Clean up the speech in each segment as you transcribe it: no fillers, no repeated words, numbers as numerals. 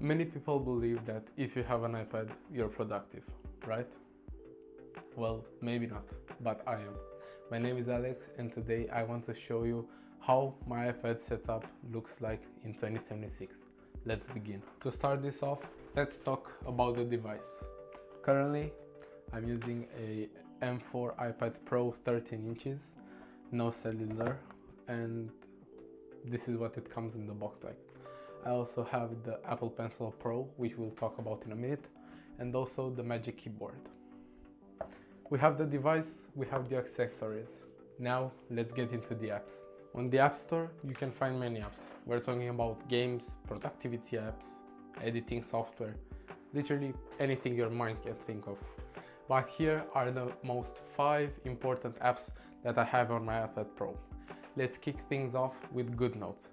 Many people believe that if you have an iPad, you're productive, right? Well, maybe not, but I am. My name is Alex, and today I want to show you how my iPad setup looks like in 2026. Let's begin. To start this off, let's talk about the device. Currently, I'm using a M4 iPad Pro 13 inches, no cellular, and this is what it comes in the box like. I also have the Apple Pencil Pro, which we'll talk about in a minute, and also the Magic Keyboard. We have the device, we have the accessories. Now let's get into the apps. On the App Store, you can find many apps. We're talking about games, productivity apps, editing software, literally anything your mind can think of. But here are the most 5 important apps that I have on my iPad Pro. Let's kick things off with GoodNotes.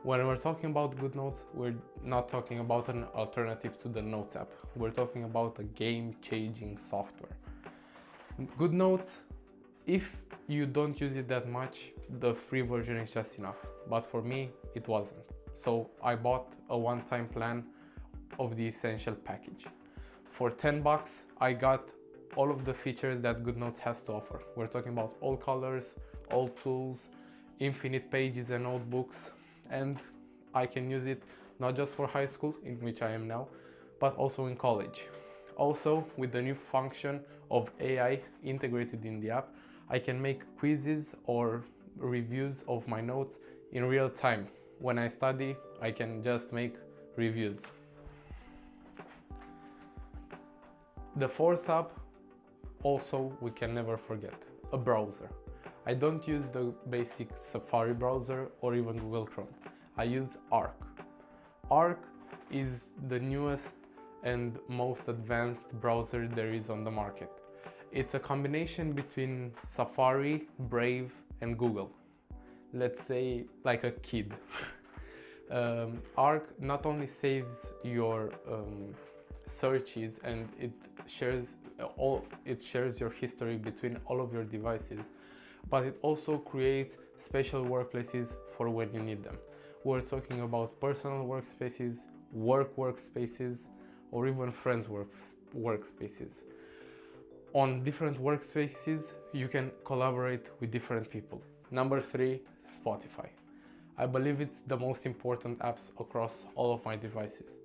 When we're talking about GoodNotes, we're not talking about an alternative to the Notes app. We're talking about a game-changing software. GoodNotes, if you don't use it that much, the free version is just enough. But for me, it wasn't. So I bought a one-time plan of the essential package. For $10, I got all of the features that GoodNotes has to offer. We're talking about all colors, all tools, infinite pages and notebooks, and I can use it not just for high school, in which I am now, but also in college. Also, with the new function of AI integrated in the app, I can make quizzes or reviews of my notes in real time. When I study, I can just make reviews. The fourth app, also we can never forget, a browser. I don't use the basic Safari browser or even Google Chrome. I use Arc. Arc is the newest and most advanced browser there is on the market. It's a combination between Safari, Brave, and Google. Let's say like a kid. Arc not only saves your searches and it shares your history between all of your devices, but it also creates special workplaces for when you need them. We're talking about personal workspaces, work workspaces, or even friends workspaces. On different workspaces, you can collaborate with different people. Number 3, Spotify. I believe it's the most important apps across all of my devices.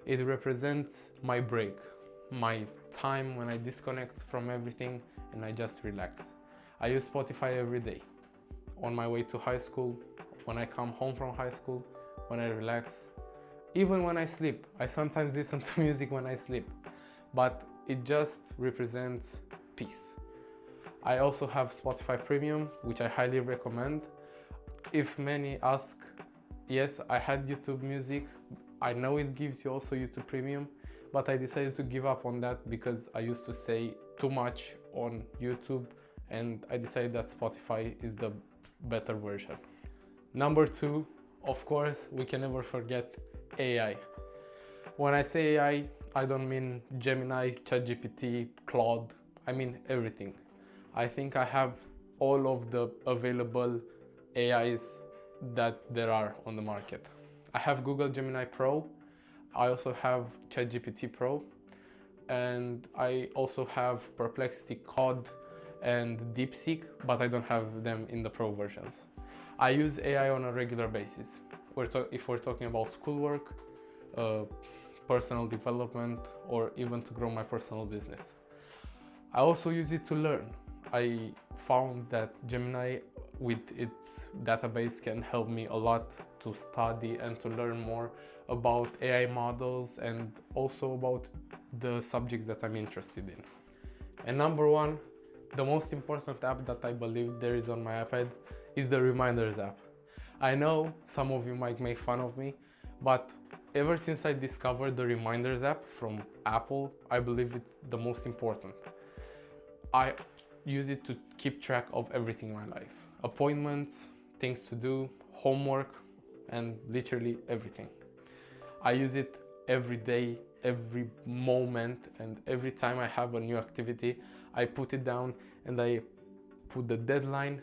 It represents my break, my time when I disconnect from everything and I just relax. I use Spotify every day. On my way to high school, when I come home from high school, when I relax, even when I sleep. I sometimes listen to music when I sleep, but it just represents peace. I also have Spotify Premium, which I highly recommend. If many ask, yes, I had YouTube Music. I know it gives you also YouTube Premium, but I decided to give up on that because I used to say too much on YouTube, and I decided that Spotify is the better version. Number 2, of course, we can never forget AI. When I say AI, I don't mean Gemini, ChatGPT, Claude, I mean everything. I think I have all of the available AIs that there are on the market. I have Google Gemini Pro, I also have ChatGPT Pro, and I also have Perplexity Code and DeepSeek, but I don't have them in the Pro versions. I use AI on a regular basis. If we're talking about schoolwork, personal development, or even to grow my personal business. I also use it to learn. I found that Gemini with its database can help me a lot to study and to learn more about AI models and also about the subjects that I'm interested in. And number 1, the most important app that I believe there is on my iPad is the Reminders app. I know some of you might make fun of me, but ever since I discovered the Reminders app from Apple, I believe it's the most important. I use it to keep track of everything in my life. Appointments, things to do, homework, and literally everything. I use it every day, every moment, and every time I have a new activity, I put it down and I put the deadline,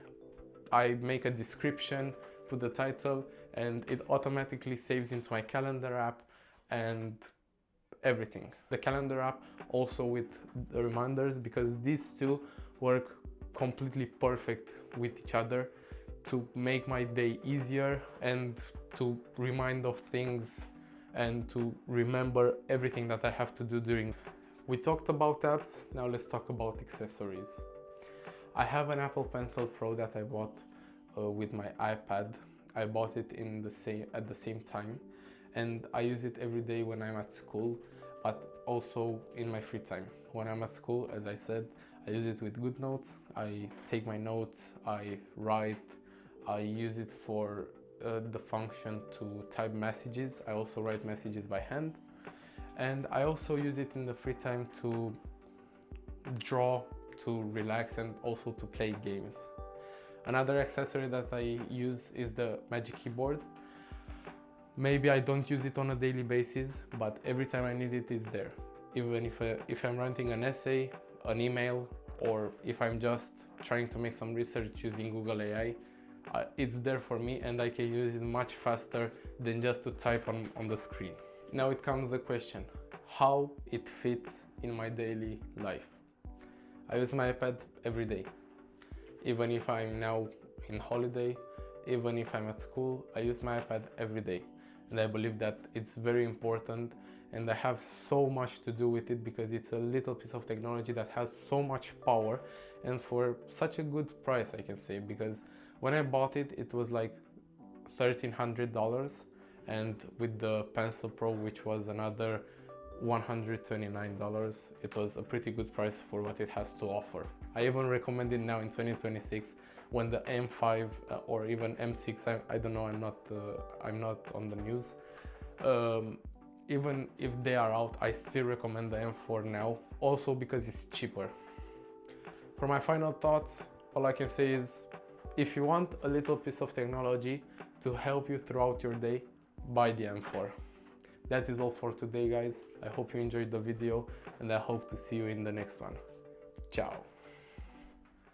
I make a description, put the title, and it automatically saves into my calendar app, and everything. The calendar app also with the reminders, because these two work completely perfect with each other to make my day easier and to remind of things and to remember everything that I have to do during. We talked about apps, now let's talk about accessories. I have an Apple Pencil Pro that I bought with my iPad. I bought it at the same time, and I use it every day when I'm at school, but also in my free time. When I'm at school, as I said, I use it with GoodNotes. I take my notes, I write, I use it for the function to type messages. I also write messages by hand, and I also use it in the free time to draw, to relax, and also to play games. Another accessory that I use is the Magic Keyboard. Maybe I don't use it on a daily basis, but every time I need it, it's there. Even if I'm writing an essay, an email, or if I'm just trying to make some research using Google AI, it's there for me, and I can use it much faster than just to type on the screen. Now it comes the question, how it fits in my daily life. I use my iPad every day. Even if I'm now in holiday, even if I'm at school, I use my iPad every day. And I believe that it's very important, and I have so much to do with it because it's a little piece of technology that has so much power, and for such a good price, I can say, because when I bought it, it was like $1,300, and with the Pencil Pro, which was another $129, it was a pretty good price for what it has to offer. I even recommend it now in 2026 when the M5 or even M6, I don't know, I'm not on the news. Even if they are out, I still recommend the M4 now, also because it's cheaper. For my final thoughts, all I can say is, if you want a little piece of technology to help you throughout your day, buy the M4. That is all for today, guys. I hope you enjoyed the video, and I hope to see you in the next one. Ciao.